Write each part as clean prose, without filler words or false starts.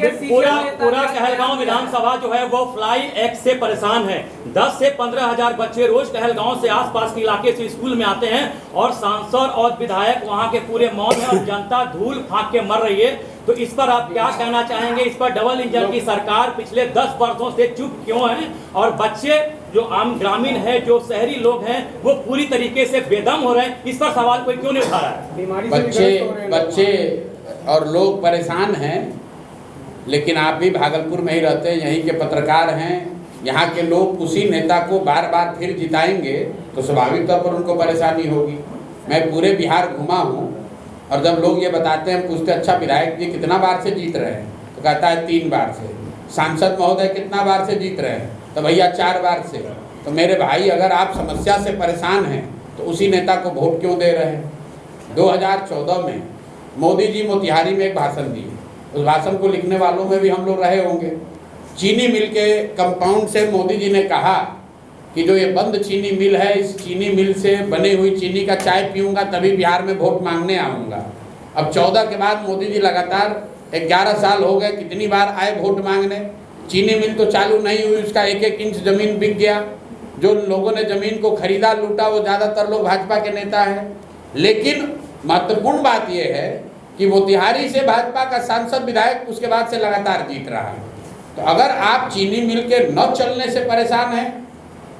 पूरा कहलगांव विधानसभा जो है वो फ्लाई एक्ट से परेशान है। 10 से 15 हजार बच्चे रोज कहलगांव से आसपास के इलाके से स्कूल में आते हैं और सांसद और विधायक वहां के पूरे मौन है और जनता धूल फाक के मर रही है। तो इस पर आप क्या कहना चाहेंगे? इस पर डबल इंजन की सरकार पिछले 10 वर्षों से चुप क्यों है? और बच्चे जो आम ग्रामीण है, जो शहरी लोग हैं, वो पूरी तरीके से बेदम हो रहे हैं। इस पर सवाल कोई क्यों नहीं उठा रहा है? बच्चे और लोग परेशान हैं, लेकिन आप भी भागलपुर में ही रहते हैं, यहीं के पत्रकार हैं। यहाँ के लोग उसी नेता को बार बार फिर जिताएंगे तो स्वाभाविक तौर पर उनको परेशानी होगी। मैं पूरे बिहार घुमा हूँ और जब लोग ये बताते हैं, पूछते अच्छा विधायक जी कितना बार से जीत रहे हैं, तो कहता है 3 बार से। सांसद महोदय कितना बार से जीत रहे हैं, तो भैया 4 बार से। तो मेरे भाई, अगर आप समस्या से परेशान हैं तो उसी नेता को वोट क्यों दे रहे हैं? 2014 में मोदी जी मोतिहारी में एक भाषण दिए, उस भाषण को लिखने वालों में भी हम लोग रहे होंगे। चीनी मिल के कंपाउंड से मोदी जी ने कहा कि जो ये बंद चीनी मिल है, इस चीनी मिल से बनी हुई चीनी का चाय पीऊँगा तभी बिहार में वोट मांगने आऊँगा। अब 14 के बाद मोदी जी लगातार 11 साल हो गए, कितनी बार आए वोट मांगने? चीनी मिल तो चालू नहीं हुई, उसका 1-1 इंच ज़मीन बिक गया। जो लोगों ने ज़मीन को खरीदा लूटा वो ज़्यादातर लोग भाजपा के नेता हैं। लेकिन महत्वपूर्ण बात यह है कि मोतिहारी से भाजपा का सांसद विधायक उसके बाद से लगातार जीत रहा है। तो अगर आप चीनी मिल के न चलने से परेशान हैं,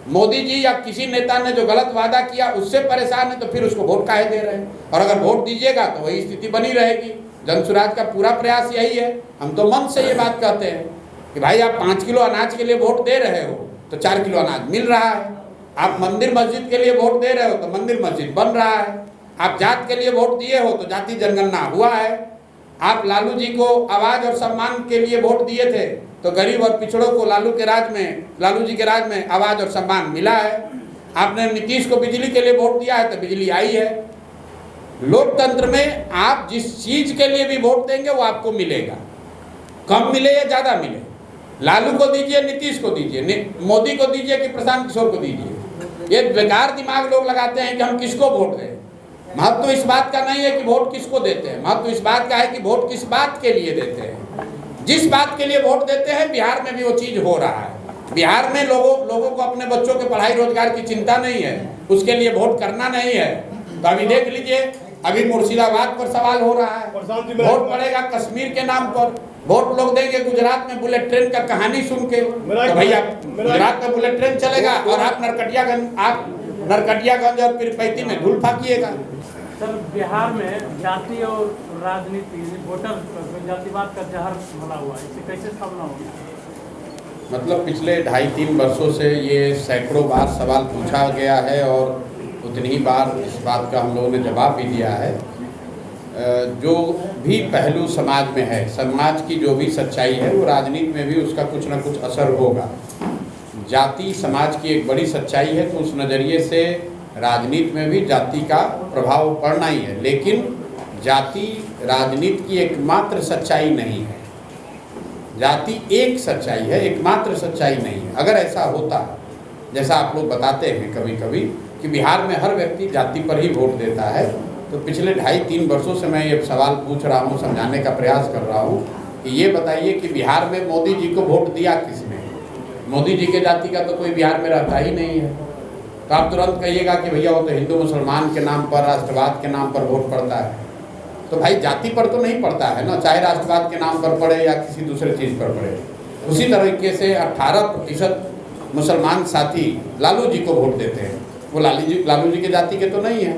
मोदी जी या किसी नेता ने जो गलत वादा किया उससे परेशान है, तो फिर उसको वोट काहे दे रहे हैं? और अगर वोट दीजिएगा तो वही स्थिति बनी रहेगी। जनसुराज का पूरा प्रयास यही है। हम तो मन से ये बात कहते हैं कि भाई आप 5 किलो अनाज के लिए वोट दे रहे हो तो 4 किलो अनाज मिल रहा है। आप मंदिर मस्जिद के लिए वोट दे रहे हो तो मंदिर मस्जिद बन रहा है। आप जात के लिए वोट दिए हो तो जाति जनगणना हुआ है। आप लालू जी को आवाज़ और सम्मान के लिए वोट दिए थे तो गरीब और पिछड़ों को लालू जी के राज में आवाज़ और सम्मान मिला है। आपने नीतीश को बिजली के लिए वोट दिया है तो बिजली आई है। लोकतंत्र में आप जिस चीज़ के लिए भी वोट देंगे वो आपको मिलेगा, कम मिले या ज़्यादा मिले। लालू को दीजिए, नीतीश को दीजिए, मोदी को दीजिए कि प्रशांत किशोर को दीजिए। ये बेकार दिमाग लोग लगाते हैं कि हम किसको वोट दें। महत्व इस बात का नहीं है कि वोट किसको देते हैं, महत्व इस बात का है कि वोट किस बात के लिए देते हैं। जिस बात के लिए वोट देते हैं बिहार में भी वो चीज़ हो रहा है। बिहार में लोगों को अपने बच्चों के पढ़ाई रोजगार की चिंता नहीं है, उसके लिए वोट करना नहीं है। तो अभी देख लीजिए, अभी मुर्शिदाबाद पर सवाल हो रहा है, वोट पड़ेगा कश्मीर के नाम पर। वोट लोग देंगे गुजरात में बुलेट ट्रेन का कहानी सुन के, तो भैया गुजरात में बुलेट ट्रेन चलेगा और आप नरकटियागंज और पीरपैंती में धूल फाकिएगा। सर, बिहार में जाति और राजनीति, वोटर जातिवाद का जहर भरा हुआ है, इसे कैसे सामना होगा? मतलब पिछले 2.5-3 वर्षों से ये सैकड़ों बार सवाल पूछा गया है और उतनी ही बार इस बात का हम लोगों ने जवाब भी दिया है। जो भी पहलू समाज में है, समाज की जो भी सच्चाई है, वो राजनीति में भी उसका कुछ ना कुछ असर होगा। जाति समाज की एक बड़ी सच्चाई है, तो उस नज़रिए से राजनीति में भी जाति का प्रभाव पड़ना ही है। लेकिन जाति राजनीति की एकमात्र सच्चाई नहीं है। जाति एक सच्चाई है, एकमात्र सच्चाई नहीं है। अगर ऐसा होता, जैसा आप लोग बताते हैं कभी कभी कि बिहार में हर व्यक्ति जाति पर ही वोट देता है, तो पिछले 2.5-3 वर्षों से मैं ये सवाल पूछ रहा हूँ, समझाने का प्रयास कर रहा हूँ कि ये बताइए कि बिहार में मोदी जी को वोट दिया किसने? मोदी जी के जाति का तो कोई बिहार में रहता ही नहीं है। तो आप तुरंत कहिएगा कि भैया वो तो हिंदू मुसलमान के नाम पर, राष्ट्रवाद के नाम पर वोट पड़ता है। तो भाई जाति पर तो नहीं पड़ता है ना, चाहे राष्ट्रवाद के नाम पर पड़े या किसी दूसरे चीज़ पर पड़े। उसी तरीके से 18% मुसलमान साथी लालू जी को वोट देते हैं, वो लालू जी के जाति के तो नहीं है।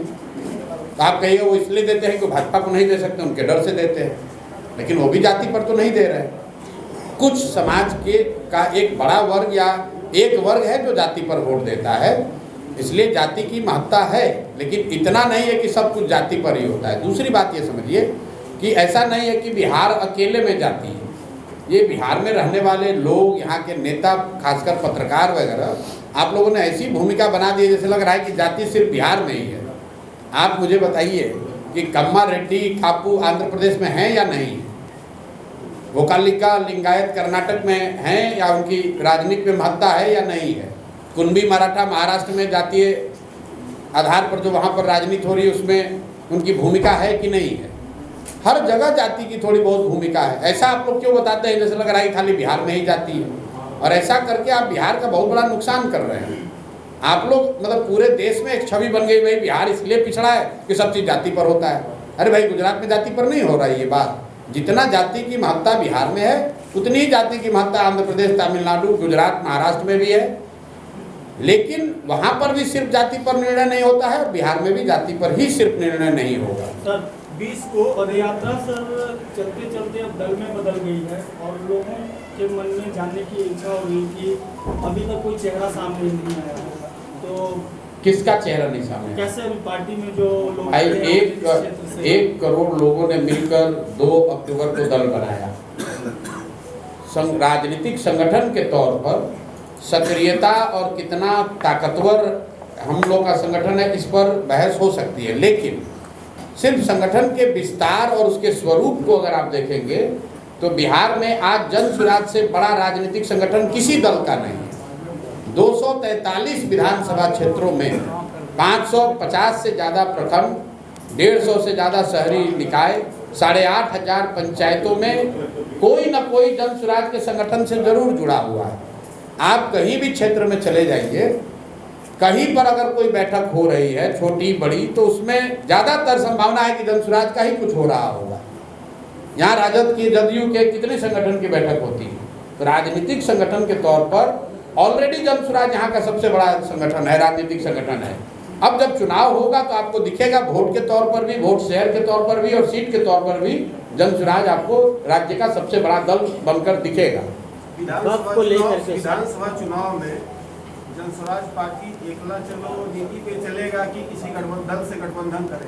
तो आप कहिए वो इसलिए देते हैं कि भाजपा को नहीं दे सकते, उनके डर से देते हैं, लेकिन वो भी जाति पर तो नहीं दे रहे। कुछ समाज का एक बड़ा वर्ग या एक वर्ग है जो जाति पर वोट देता है, इसलिए जाति की महत्ता है, लेकिन इतना नहीं है कि सब कुछ जाति पर ही होता है। दूसरी बात ये समझिए कि ऐसा नहीं है कि बिहार अकेले में जाति है। ये बिहार में रहने वाले लोग, यहाँ के नेता, खासकर पत्रकार वगैरह, आप लोगों ने ऐसी भूमिका बना दी जैसे लग रहा है कि जाति सिर्फ बिहार में ही है। आप मुझे बताइए कि कम्मा रेड्डी कापू आंध्र प्रदेश में हैं या नहीं? वोकालिका लिंगायत कर्नाटक में हैं या उनकी राजनीति में महत्ता है या नहीं है? कुणबी मराठा महाराष्ट्र में जातीय आधार पर जो वहाँ पर राजनीति हो रही है उसमें उनकी भूमिका है कि नहीं है? हर जगह जाति की थोड़ी बहुत भूमिका है। ऐसा आप लोग क्यों बताते हैं जैसे लग रहा है खाली बिहार में ही जाति है, और ऐसा करके आप बिहार का बहुत बड़ा नुकसान कर रहे हैं। आप लोग मतलब पूरे देश में एक छवि बन गई, भाई बिहार इसलिए पिछड़ा है कि सब चीज़ जाति पर होता है। अरे भाई गुजरात में जाति पर नहीं हो रहा है ये बात। जितना जाति की महत्ता बिहार में है उतनी ही जाति की महत्ता आंध्र प्रदेश, तमिलनाडु, गुजरात, महाराष्ट्र में भी है। लेकिन वहाँ पर भी सिर्फ जाति पर निर्णय नहीं होता है, और बिहार में भी जाति पर ही सिर्फ निर्णय नहीं होगा। सर 20 को पदयात्रा सर चलते चलते अब दल में बदल गई है, और लोगों के मन में जानने की इच्छा हो रही कि अभी तक कोई चेहरा सामने नहीं आया है, तो किसका चेहरा नहीं सामने? कैसे अभी पार्टी में जो लोग भाई 1 करोड़ लोगों ने मिलकर 2 अक्टूबर को दल बनाया। राजनीतिक संगठन के तौर पर सक्रियता और कितना ताकतवर हम लोग का संगठन है इस पर बहस हो सकती है, लेकिन सिर्फ संगठन के विस्तार और उसके स्वरूप को अगर आप देखेंगे तो बिहार में आज जन सुराज से बड़ा राजनीतिक संगठन किसी दल का नहीं है। 243 विधानसभा क्षेत्रों में 550 से ज़्यादा प्रखंड, 150 से ज़्यादा शहरी निकाय, 8,500 पंचायतों में कोई न कोई जन सुराज के संगठन से जरूर जुड़ा हुआ है। आप कहीं भी क्षेत्र में चले जाइए, कहीं पर अगर कोई बैठक हो रही है छोटी बड़ी, तो उसमें ज़्यादातर संभावना है कि जन सुराज का ही कुछ हो रहा होगा। यहाँ राजद की, जदयू के कितने संगठन की बैठक होती है। तो राजनीतिक संगठन के तौर पर ऑलरेडी जन सुराज यहाँ का सबसे बड़ा संगठन है, राजनीतिक संगठन है। अब जब चुनाव होगा तो आपको दिखेगा वोट के तौर पर भी, वोट शेयर के तौर पर भी और सीट के तौर पर भी जन सुराज आपको राज्य का सबसे बड़ा दल बनकर दिखेगा। विधानसभा चुनाव में जनसुराज पार्टी एकला चलो नीति पे चलेगा कि किसी दल से गठबंधन करे?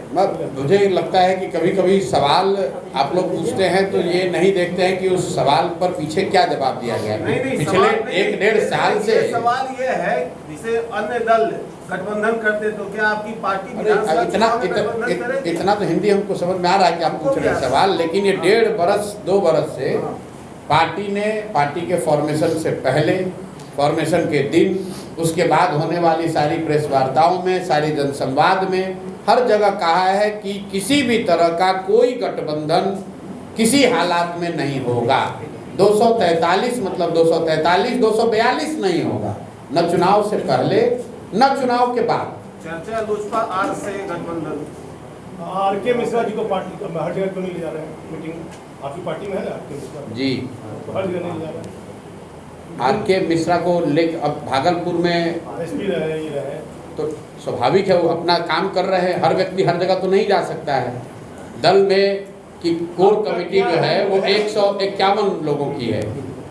मुझे लगता है कि कभी कभी सवाल आप लोग पूछते हैं तो ये नहीं देखते हैं कि उस सवाल पर पीछे क्या जवाब दिया गया है। पिछले 1-1.5 साल से सवाल ये है, जैसे अन्य दल गठबंधन करते तो क्या आपकी पार्टी इतना तो हिंदी हमको समझ में आ रहा है कि आप पूछ रहे हैं सवाल, लेकिन ये 1.5-2 बरस से पार्टी के फॉर्मेशन से पहले, फॉर्मेशन के दिन, उसके बाद होने वाली सारी प्रेस वार्ताओं में, सारी जनसंवाद में हर जगह कहा है कि किसी भी तरह का कोई गठबंधन किसी हालात में नहीं होगा। 243 मतलब 243, 242 नहीं होगा, न चुनाव से पहले न चुनाव के बाद। चर्चा लोजपा आर से गठबंधन। आर.के. मिश्रा जी को पार्टी हर जगह क्यों नहीं ले जा रहे हैं? मीटिंग आपकी पार्टी में है ना आर.के. मिश्रा जी, तो हर जगह नहीं ले जा रहे हैं। आर.के. मिश्रा को लेकर अब भागलपुर में एसपी रहे तो स्वाभाविक है, वो अपना काम कर रहे हैं। हर व्यक्ति हर जगह तो नहीं जा सकता है। दल में की कोर कमेटी जो है वो 151 लोगों की है,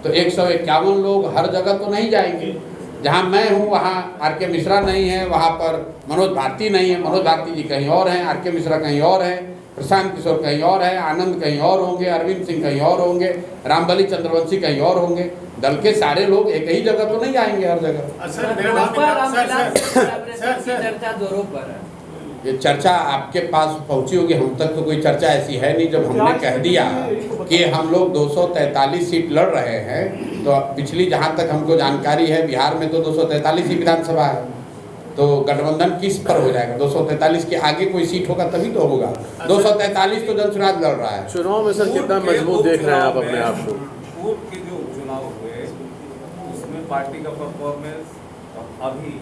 तो 151 लोग हर जगह तो नहीं जाएंगे। जहाँ मैं हूँ वहाँ आर.के. मिश्रा नहीं है, वहाँ पर मनोज भारती नहीं है, मनोज भारती जी कहीं और हैं, आर.के. मिश्रा कहीं और हैं, प्रशांत किशोर कहीं और है, आनंद कहीं और होंगे, अरविंद सिंह कहीं और होंगे, रामबली चंद्रवंशी कहीं और होंगे। दल के सारे लोग एक ही जगह तो नहीं आएंगे हर जगह। ये चर्चा आपके पास पहुंची होगी, हम तक तो कोई चर्चा ऐसी है नहीं। जब हमने कह दिया कि हम लोग 243 सीट लड़ रहे हैं, तो पिछली जहां तक हमको जानकारी है बिहार में तो 243 ही विधानसभा है, तो गठबंधन किस पर हो जाएगा? 243 के आगे कोई सीट होगा तभी तो होगा। 243 तो जनसुराज लड़ रहा है। चुनाव में सर कितना मजबूत देख रहे हैं आप अपने आप को? पूर्व के जो चुनाव हुए उसमें पार्टी का परफॉर्मेंस और अभी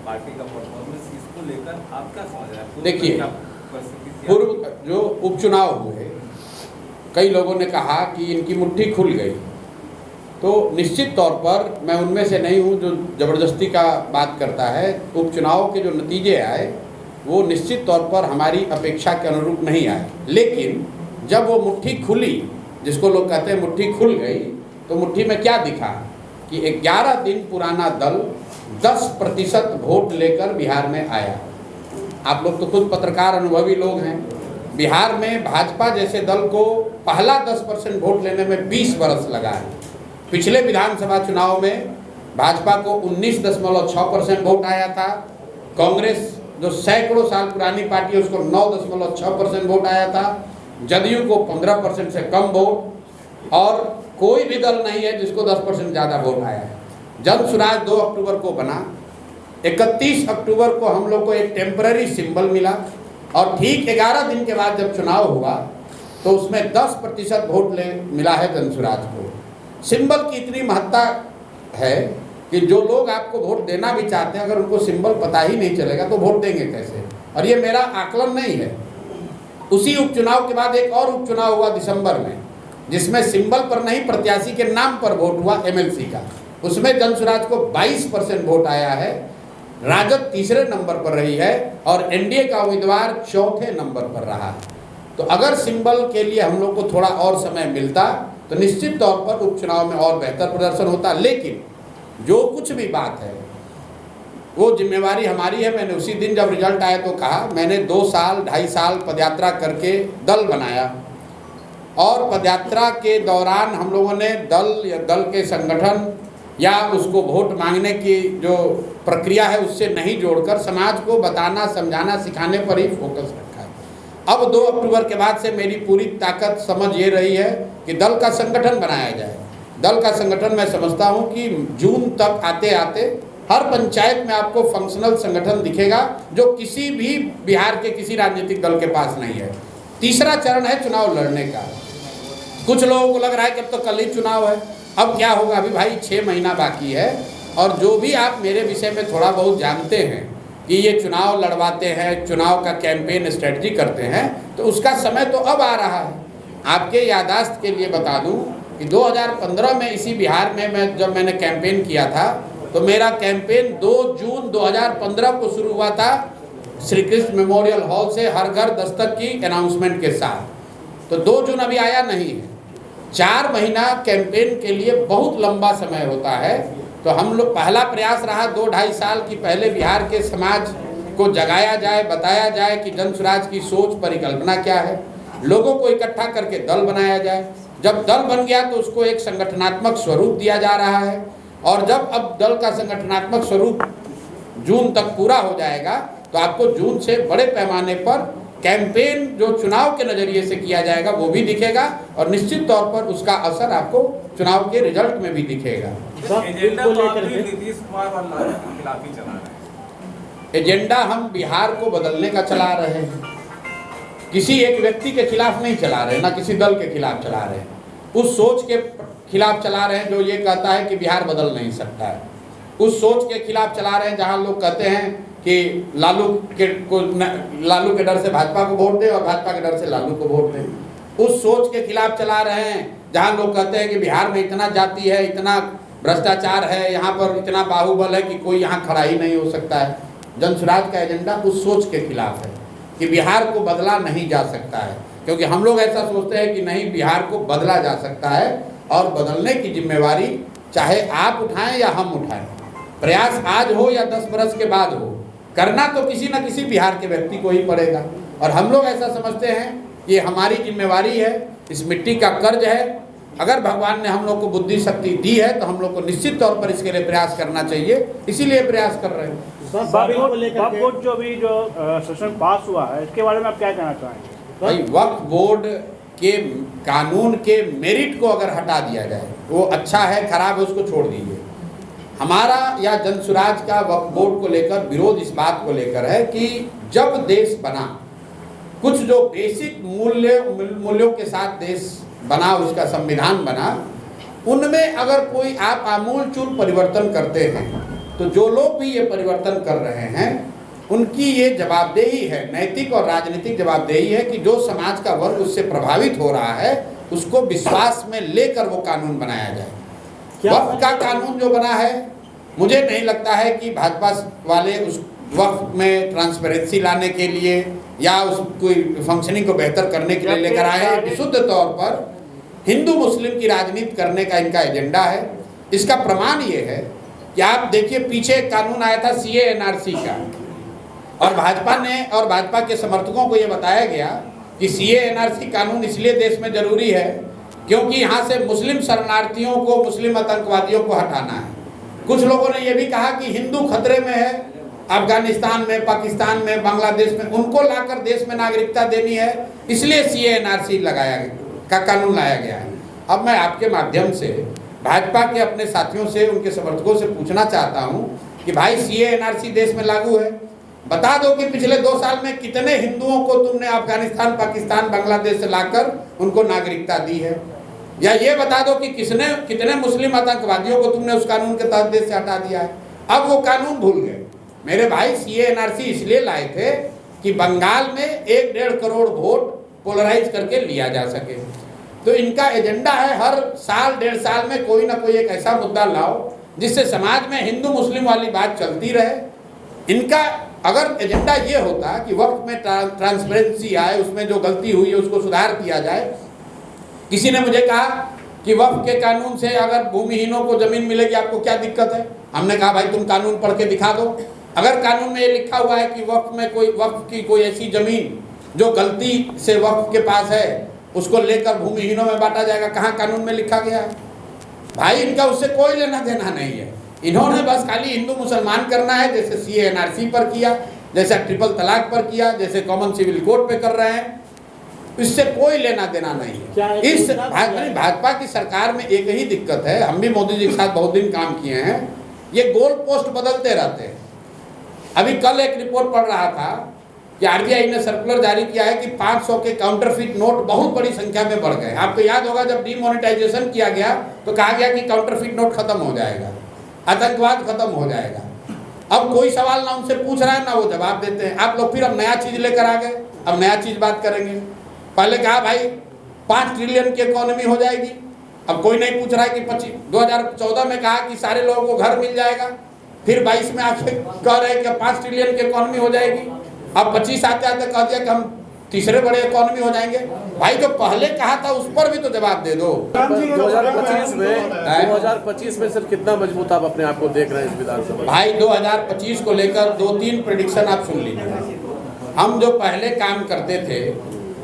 पार्टी का परफॉर्मेंस, इसको लेकर आप क्या समझ रहे हैं? देखिए, पूर्व जो उपचुनाव हुए कई लोगों ने कहा कि इनकी मुट्ठी खुल गई, तो निश्चित तौर पर मैं उनमें से नहीं हूं जो ज़बरदस्ती का बात करता है। उपचुनाव के जो नतीजे आए वो निश्चित तौर पर हमारी अपेक्षा के अनुरूप नहीं आए, लेकिन जब वो मुट्ठी खुली, जिसको लोग कहते हैं मुट्ठी खुल गई, तो मुट्ठी में क्या दिखा कि 11 दिन पुराना दल 10% वोट लेकर बिहार में आया। आप लोग तो खुद पत्रकार अनुभवी लोग हैं। बिहार में भाजपा जैसे दल को पहला 10% वोट लेने में 20 बरस लगा है। पिछले विधानसभा चुनाव में भाजपा को 19.6% वोट आया था। कांग्रेस जो सैकड़ों साल पुरानी पार्टी है उसको 9.6% वोट आया था। जदयू को 15% से कम वोट, और कोई भी दल नहीं है जिसको 10% ज़्यादा वोट आया है। जन सुराज 2 अक्टूबर को बना, 31 अक्टूबर को हम लोग को एक टेम्पररी सिंबल मिला, और ठीक 11 दिन के बाद जब चुनाव हुआ तो उसमें 10% वोट मिला है जनसुराज को। सिंबल की इतनी महत्ता है कि जो लोग आपको वोट देना भी चाहते हैं, अगर उनको सिंबल पता ही नहीं चलेगा तो वोट देंगे कैसे? और ये मेरा आकलन नहीं है। उसी उपचुनाव के बाद एक और उपचुनाव हुआ दिसंबर में, जिसमें सिंबल पर नहीं प्रत्याशी के नाम पर वोट हुआ एमएलसी का। उसमें जनसुराज को 22% वोट आया है, राजद तीसरे नंबर पर रही है और एनडीए का उम्मीदवार चौथे नंबर पर रहा है। तो अगर सिंबल के लिए हम लोग को थोड़ा और समय मिलता तो निश्चित तौर पर उपचुनाव में और बेहतर प्रदर्शन होता। लेकिन जो कुछ भी बात है वो जिम्मेवारी हमारी है। मैंने उसी दिन जब रिजल्ट आया तो कहा, मैंने 2 साल 2.5 साल पदयात्रा करके दल बनाया और पदयात्रा के दौरान हम लोगों ने दल या दल के संगठन या उसको वोट मांगने की जो प्रक्रिया है उससे नहीं जोड़कर समाज को बताना, समझाना, सिखाने पर ही फोकस रखा है। अब 2 अक्टूबर के बाद से मेरी पूरी ताकत समझ ये रही है कि दल का संगठन बनाया जाए। दल का संगठन मैं समझता हूँ कि जून तक आते आते हर पंचायत में आपको फंक्शनल संगठन दिखेगा, जो किसी भी बिहार के किसी राजनीतिक दल के पास नहीं है। तीसरा चरण है चुनाव लड़ने का। कुछ लोगों को लग रहा है कि अब तो कल ही चुनाव है, अब क्या होगा? अभी भाई 6 महीना बाकी है। और जो भी आप मेरे विषय में थोड़ा बहुत जानते हैं कि ये चुनाव लड़वाते हैं, चुनाव का कैंपेन स्ट्रेटजी करते हैं, तो उसका समय तो अब आ रहा है। आपके यादाश्त के लिए बता दूं कि 2015 में इसी बिहार में जब मैंने कैंपेन किया था तो मेरा कैंपेन 2 जून 2015 को शुरू हुआ था श्री कृष्ण मेमोरियल हॉल से हर घर दस्तक की अनाउंसमेंट के साथ। तो 2 जून अभी आया नहीं है। 4 महीना कैंपेन के लिए बहुत लंबा समय होता है। तो हम लोग पहला प्रयास रहा 2-2.5 साल की पहले बिहार के समाज को जगाया जाए, बताया जाए कि जनसुराज की सोच परिकल्पना क्या है, लोगों को इकट्ठा करके दल बनाया जाए। जब दल बन गया तो उसको एक संगठनात्मक स्वरूप दिया जा रहा है और जब अब दल का संगठनात्मक स्वरूप जून तक पूरा हो जाएगा तो आपको जून से बड़े पैमाने पर कैंपेन जो चुनाव के नज़रिए से किया जाएगा वो भी दिखेगा और निश्चित तौर पर उसका असर आपको चुनाव के रिजल्ट में भी दिखेगा। एजेंडा तो आप भी नीतीश कुमार और लालू के खिलाफ ही चला रहे हैं। एजेंडा हम बिहार को बदलने का चला रहे हैं, किसी एक व्यक्ति के खिलाफ नहीं चला रहे, ना किसी दल के खिलाफ चला रहे हैं। उस सोच के खिलाफ चला रहे हैं जो ये कहता है कि बिहार बदल नहीं सकता है। उस सोच के खिलाफ चला रहे हैं जहां लोग कहते हैं कि लालू के डर से भाजपा को वोट दे और भाजपा के डर से लालू को वोट दे। उस सोच के खिलाफ चला रहे हैं जहां लोग कहते हैं कि बिहार में इतना जाति है, इतना भ्रष्टाचार है, यहाँ पर इतना बाहुबल है कि कोई यहाँ खड़ा ही नहीं हो सकता है। जनसुराज का एजेंडा उस सोच के खिलाफ है कि बिहार को बदला नहीं जा सकता है, क्योंकि हम लोग ऐसा सोचते हैं कि नहीं, बिहार को बदला जा सकता है और बदलने की जिम्मेवारी चाहे आप उठाएं या हम उठाएं, प्रयास आज हो या 10 बरस के बाद हो, करना तो किसी न किसी बिहार के व्यक्ति को ही पड़ेगा। और हम लोग ऐसा समझते हैं कि हमारी जिम्मेवारी है, इस मिट्टी का कर्ज है। अगर भगवान ने हम लोग को बुद्धि शक्ति दी है तो हम लोग को निश्चित तौर पर इसके लिए प्रयास करना चाहिए, इसीलिए प्रयास कर रहे हैं। वक्फ बोर्ड जो अभी जो सेशन पास हुआ है इसके बारे में आप क्या कहना चाहेंगे? भाई वक्फ बोर्ड के कानून के मेरिट को अगर हटा दिया जाए वो अच्छा है, खराब है उसको छोड़ दीजिए। हमारा या जनसुराज का वक्फ बोर्ड को लेकर विरोध इस बात को लेकर है कि जब देश बना, कुछ जो बेसिक मूल्यों के साथ देश बना, उसका संविधान बना, उनमें अगर कोई आप आमूलचूल परिवर्तन करते हैं तो जो लोग भी ये परिवर्तन कर रहे हैं उनकी ये जवाबदेही है, नैतिक और राजनीतिक जवाबदेही है कि जो समाज का वर्ग उससे प्रभावित हो रहा है उसको विश्वास में लेकर वो कानून बनाया जाए। वक्फ का कानून जो बना है, मुझे नहीं लगता है कि भाजपा वाले उस वक्फ में ट्रांसपेरेंसी लाने के लिए या उस कोई फंक्शनिंग को बेहतर करने के लिए लेकर आए हैं। विशुद्ध तौर पर हिंदू मुस्लिम की राजनीति करने का इनका एजेंडा है। इसका प्रमाण ये है कि आप देखिए, पीछे एक कानून आया था CA NRC का, और भाजपा के समर्थकों को ये बताया गया कि CA NRC कानून इसलिए देश में जरूरी है क्योंकि यहाँ से मुस्लिम शरणार्थियों को, मुस्लिम आतंकवादियों को हटाना है। कुछ लोगों ने ये भी कहा कि हिंदू खतरे में है, अफगानिस्तान में, पाकिस्तान में, बांग्लादेश में, उनको लाकर देश में नागरिकता देनी है, इसलिए CA NRC का कानून लाया गया है। अब मैं आपके माध्यम से भाजपा के अपने साथियों से, उनके समर्थकों से पूछना चाहता हूँ कि भाई CA NRC देश में लागू है, बता दो कि पिछले 2 साल में कितने हिंदुओं को तुमने अफगानिस्तान, पाकिस्तान, बांग्लादेश से लाकर उनको नागरिकता दी है। या ये बता दो कि कितने मुस्लिम आतंकवादियों को तुमने उस कानून के तहत देश से हटा दिया है। अब वो कानून भूल गए। मेरे भाई CA NRC इसलिए लाए थे कि बंगाल में 1-1.5 करोड़ वोट पोलराइज करके लिया जा सके। तो इनका एजेंडा है हर साल 1.5 साल में कोई ना कोई एक ऐसा मुद्दा लाओ जिससे समाज में हिंदू मुस्लिम वाली बात चलती रहे। इनका अगर एजेंडा ये होता कि वक्त में ट्रांसपेरेंसी आए, उसमें जो गलती हुई है उसको सुधार किया जाए। किसी ने मुझे कहा कि वक्फ के कानून से अगर भूमिहीनों को जमीन मिलेगी आपको क्या दिक्कत है। हमने कहा भाई तुम कानून पढ़ के दिखा दो। अगर कानून में ये लिखा हुआ है कि वक्फ की कोई ऐसी जमीन जो गलती से वक्फ के पास है उसको लेकर भूमिहीनों में बांटा जाएगा, कहाँ कानून में लिखा गया है? भाई इनका उससे कोई लेना देना नहीं है। इन्होंने बस खाली हिंदू मुसलमान करना है, जैसे CA NRC पर किया, जैसा ट्रिपल तलाक पर किया, जैसे कॉमन सिविल कोड पे कर रहे हैं। इससे कोई लेना देना नहीं है। इस भाजपा की सरकार में एक ही दिक्कत है, हम भी मोदी जी के साथ बहुत दिन काम किए हैं, ये गोल पोस्ट बदलते रहते हैं। अभी कल एक रिपोर्ट पढ़ रहा था कि RBI ने सर्कुलर जारी किया है कि 500 के काउंटरफिट नोट बहुत बड़ी संख्या में बढ़ गए। आपको याद होगा जब डीमोनेटाइजेशन किया गया तो कहा गया कि काउंटरफिट नोट खत्म हो जाएगा, आतंकवाद खत्म हो जाएगा। अब कोई सवाल ना उनसे पूछ रहा है ना वो जवाब देते हैं। आप लोग फिर अब नया चीज लेकर आ गए, अब नया चीज बात करेंगे। पहले कहा भाई 5 ट्रिलियन की इकोनॉमी हो जाएगी, अब कोई नहीं पूछ रहा है कि 2014 में कहा कि सारे लोगों को घर मिल जाएगा, फिर 22 में आके कह रहे हैं कि 5 ट्रिलियन की इकोनॉमी हो जाएगी। अब 25 आते आते कह दिया कि हम तीसरे बड़े इकोनॉमी हो जाएंगे। भाई जो पहले कहा था उस पर भी तो जवाब दे दो। 2025 में सर कितना मजबूत आप अपने आप को देख रहे हैं इस विधानसभा? भाई 2025 को लेकर 2-3 प्रेडिक्शन आप सुन लीजिए। हम जो पहले काम करते थे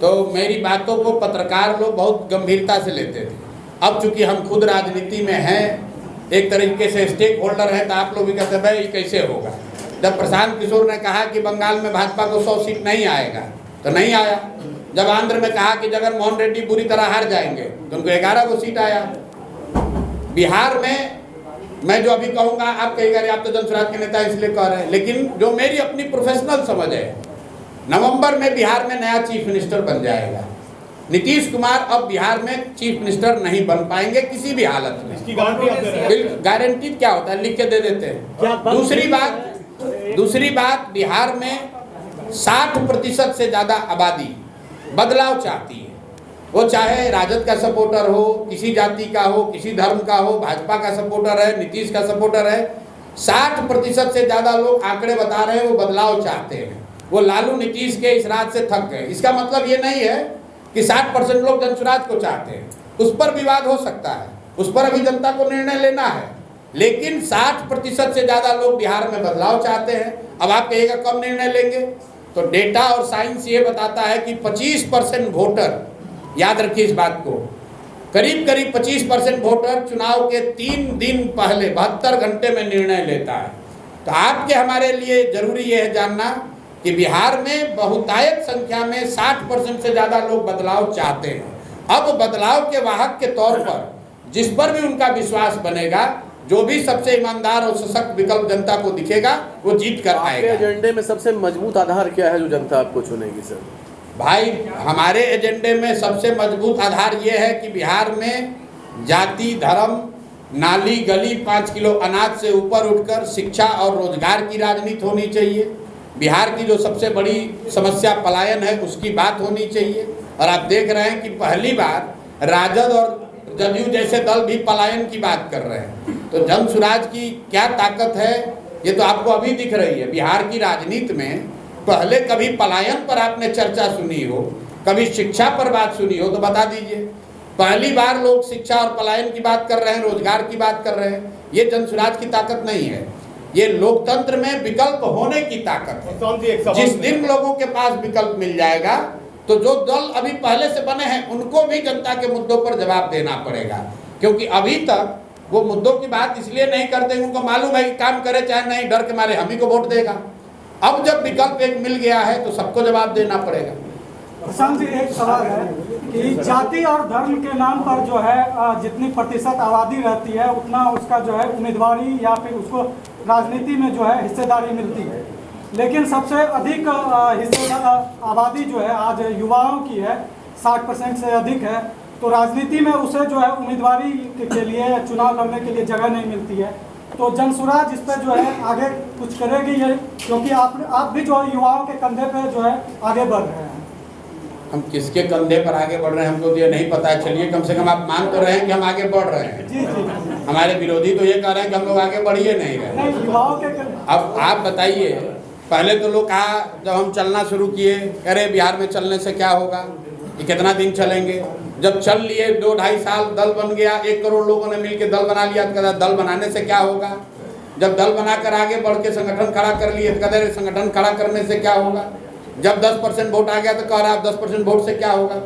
तो मेरी बातों को पत्रकार लोग बहुत गंभीरता से लेते थे। अब चूंकि हम खुद राजनीति में हैं, एक तरीके से स्टेक होल्डर है, तो आप लोग भी कहते हैं भाई ये कैसे होगा। जब प्रशांत किशोर ने कहा कि बंगाल में भाजपा को 100 सीट नहीं आएगा तो नहीं आया। जब आंध्र में कहा कि जगन मोहन रेड्डी बुरी तरह हार जाएंगे तो उनको 11 को सीट आया। बिहार में मैं जो अभी कहूँगा आप कहेगा आप तो जनसुराज के नेता इसलिए कह रहे हैं, लेकिन जो मेरी अपनी प्रोफेशनल समझ है, नवंबर में बिहार में नया चीफ मिनिस्टर बन जाएगा। नीतीश कुमार अब बिहार में चीफ मिनिस्टर नहीं बन पाएंगे किसी भी हालत में। इसकी गारंटी आप दे रहे हैं? गारंटी क्या होता है, लिख के दे देते हैं। दूसरी बात बिहार में 60% से ज्यादा आबादी बदलाव चाहती है। वो चाहे राजद का सपोर्टर हो, किसी जाति का हो, किसी धर्म का हो, भाजपा का सपोर्टर है, नीतीश का सपोर्टर है, 60% से ज्यादा लोग आंकड़े बता रहे हैं वो बदलाव चाहते हैं। वो लालू नीतीश के इस राज से थक गए। इसका मतलब ये नहीं है कि 60% लोग जनसुराज को चाहते हैं, उस पर विवाद हो सकता है, उस पर अभी जनता को निर्णय लेना है, लेकिन 60% से ज्यादा लोग बिहार में बदलाव चाहते हैं। अब आप कहिएगा कब निर्णय लेंगे, तो डेटा और साइंस ये बताता है कि 25% वोटर, याद रखिए इस बात को, करीब 25% वोटर चुनाव के 3 दिन पहले 72 घंटे में निर्णय लेता है। तो आपके हमारे लिए जरूरी ये है जानना कि बिहार में बहुतायत संख्या में 60% से ज्यादा लोग बदलाव चाहते हैं। अब बदलाव के वाहक के तौर पर जिस पर भी उनका विश्वास बनेगा, जो भी सबसे ईमानदार और सशक्त विकल्प जनता को दिखेगा वो जीत कर आएगा। एजेंडे में सबसे मजबूत आधार क्या है जो जनता आपको चुनेगी सर? भाई हमारे एजेंडे में सबसे मजबूत आधार ये है कि बिहार में जाति, धर्म, नाली, गली, 5 किलो अनाज से ऊपर उठकर शिक्षा और रोजगार की राजनीति होनी चाहिए। बिहार की जो सबसे बड़ी समस्या पलायन है उसकी बात होनी चाहिए। और आप देख रहे हैं कि पहली बार राजद और जदयू जैसे दल भी पलायन की बात कर रहे हैं। तो जनसुराज की क्या ताकत है ये तो आपको अभी दिख रही है। बिहार की राजनीति में पहले कभी पलायन पर आपने चर्चा सुनी हो, कभी शिक्षा पर बात सुनी हो तो बता दीजिए। पहली बार लोग शिक्षा और पलायन की बात कर रहे हैं, रोजगार की बात कर रहे हैं। ये जनसुराज की ताकत नहीं है, ये लोकतंत्र में विकल्प होने की ताकत है। जिस दिन लोगों के पास विकल्प मिल जाएगा तो जो दल अभी पहले से बने हैं उनको भी जनता के मुद्दों पर जवाब देना पड़ेगा, क्योंकि अभी तक वो मुद्दों की बात इसलिए नहीं करते, उनको मालूम है कि काम करे चाहे नहीं, डर के मारे हम ही को वोट देगा। अब जब विकल्प एक मिल गया है तो सबको जवाब देना पड़ेगा। प्रशांत जी, एक सवाल है कि जाति और धर्म के नाम पर जो है जितनी प्रतिशत आबादी रहती है उतना उसका जो है उम्मीदवारी या फिर उसको राजनीति में जो है हिस्सेदारी मिलती है। लेकिन सबसे अधिक आबादी जो है आज युवाओं की है, 60% से अधिक है। तो राजनीति में उसे जो है उम्मीदवारी के लिए, चुनाव लड़ने के लिए जगह नहीं मिलती है। तो जनसुराज इस पर जो है आगे कुछ करेगी ये, क्योंकि आप भी जो है युवाओं के कंधे पे जो है आगे बढ़ रहे हैं। हम किसके कंधे पर आगे बढ़ रहे हैं हमको तो ये नहीं पता है। चलिए कम से कम आप मान तो रहे हैं कि हम आगे बढ़ रहे हैं। जी जी। हमारे विरोधी तो ये कह रहे हैं कि हम लोग आगे बढ़िए नहीं रहे। युवाओं के अब आप बताइए, पहले तो लोग कहा जब हम चलना शुरू किए, अरे बिहार में चलने से क्या होगा, ये कितना दिन चलेंगे। जब चल लिए 2-2.5 साल, दल बन गया, 1 करोड़ लोगों ने मिलकर दल बना लिया, तो कहता दल बनाने से क्या होगा। जब दल बनाकर आगे बढ़ के संगठन खड़ा कर लिए, तो कहते संगठन खड़ा करने से क्या होगा। जब 10% वोट आ गया तो कह रहा है 10% वोट से क्या होगा।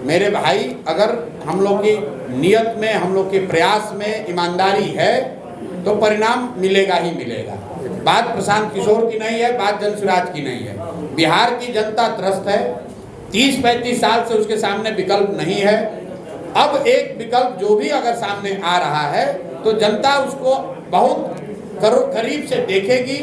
मेरे भाई, अगर हम लोग की नियत में, हम लोग के प्रयास में ईमानदारी है तो परिणाम मिलेगा ही मिलेगा। बात प्रशांत किशोर की नहीं है, बात जनसुराज की नहीं है। बिहार की जनता त्रस्त है, 30-35 साल से उसके सामने विकल्प नहीं है। अब एक विकल्प जो भी अगर सामने आ रहा है तो जनता उसको बहुत करीब से देखेगी,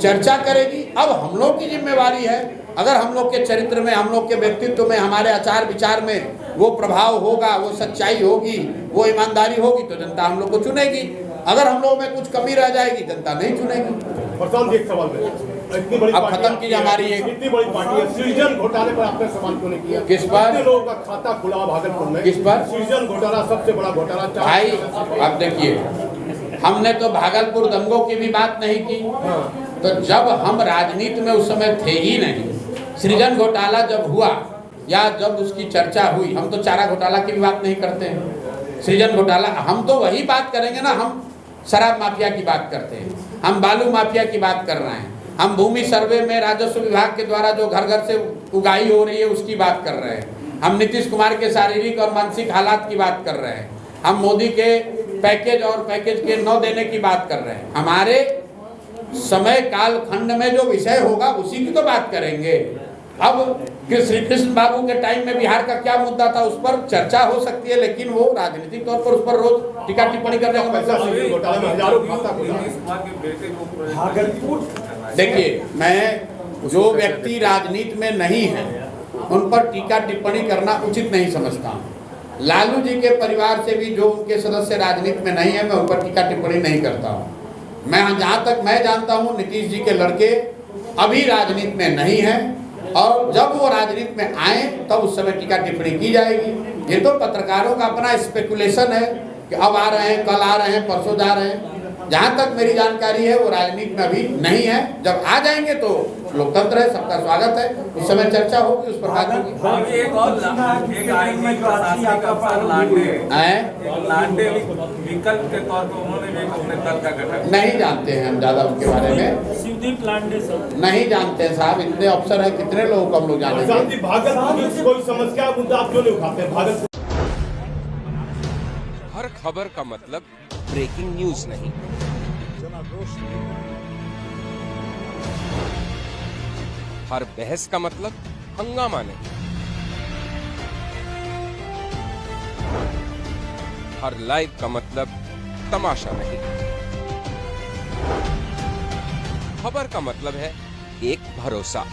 चर्चा करेगी। अब हम लोग की जिम्मेवारी है, अगर हम लोग के चरित्र में, हम लोग के व्यक्तित्व में, हमारे आचार विचार में वो प्रभाव होगा, वो सच्चाई होगी, वो ईमानदारी होगी तो जनता हम लोग को चुनेगी। अगर हम लोग में कुछ कमी रह जाएगी, जनता नहीं चुनेगी। प्रशांत जी, एक सवाल है, इतनी बड़ी अब खत्म कीजिए हमारी एक इतनी बड़ी पार्टी है, सृजन घोटाले पर आपने सवाल क्यों नहीं किया? किस पर? कितने लोगों का खाता खुला भागलपुर में? किस पर? सृजन घोटाला सबसे बड़ा घोटाला। भाई अब देखिए, हमने तो भागलपुर दंगों की भी बात नहीं की। तो जब हम राजनीति में उस समय थे ही नहीं, सृजन घोटाला जब हुआ या जब उसकी चर्चा हुई, हम तो चारा घोटाला की भी बात नहीं करते हैं। सृजन घोटाला, हम तो वही बात करेंगे ना, हम शराब माफिया की बात करते हैं, हम बालू माफिया की बात कर रहे हैं, हम भूमि सर्वे में राजस्व विभाग के द्वारा जो घर घर से उगाही हो रही है उसकी बात कर रहे हैं, हम नीतीश कुमार के शारीरिक और मानसिक हालात की बात कर रहे हैं, हम मोदी के पैकेज और पैकेज के न देने की बात कर रहे हैं। हमारे समय काल खंड में जो विषय होगा उसी की तो बात करेंगे। अब श्री कृष्ण बाबू के टाइम में बिहार का क्या मुद्दा था उस पर चर्चा हो सकती है, लेकिन वो राजनीतिक तौर पर उस पर रोज टीका टिप्पणी करने का पैसा। देखिए, मैं जो व्यक्ति राजनीति में नहीं है उन पर टीका टिप्पणी करना उचित नहीं समझता हूँ। लालू जी के परिवार से भी जो उनके सदस्य राजनीति में नहीं है, मैं उन पर टीका टिप्पणी नहीं करता हूँ। मैं जहाँ तक मैं जानता हूँ, नीतीश जी के लड़के अभी राजनीति में नहीं हैं, और जब वो राजनीति में आए तब उस समय टीका टिप्पणी की जाएगी। ये तो पत्रकारों का अपना स्पेकुलेशन है कि अब आ रहे हैं, कल आ रहे हैं, परसों जा रहे हैं। जहाँ तक मेरी जानकारी है वो राजनीति में अभी नहीं है। जब आ जाएंगे तो लोकतंत्र है, सबका स्वागत है, उस समय चर्चा होगी, उस पर बात होगी। एक और लांडे विकल्प के तौर पर उन्होंने भी अपने दल का गठन नहीं जानते हैं हम ज़्यादा उनके बारे में, शिवदीप लांडे सब नहीं जानते हैं साहब। इतने अफसर हैं, कितने लोगों को हम लोग जानेंगे। भागलपुर की कोई समस्या मुद्दा आप क्यों नहीं उठाते हैं? भागलपुर हर खबर का मतलब ब्रेकिंग न्यूज नहीं, हर बहस का मतलब हंगामा नहीं, हर लाइव का मतलब तमाशा नहीं। खबर का मतलब है एक भरोसा,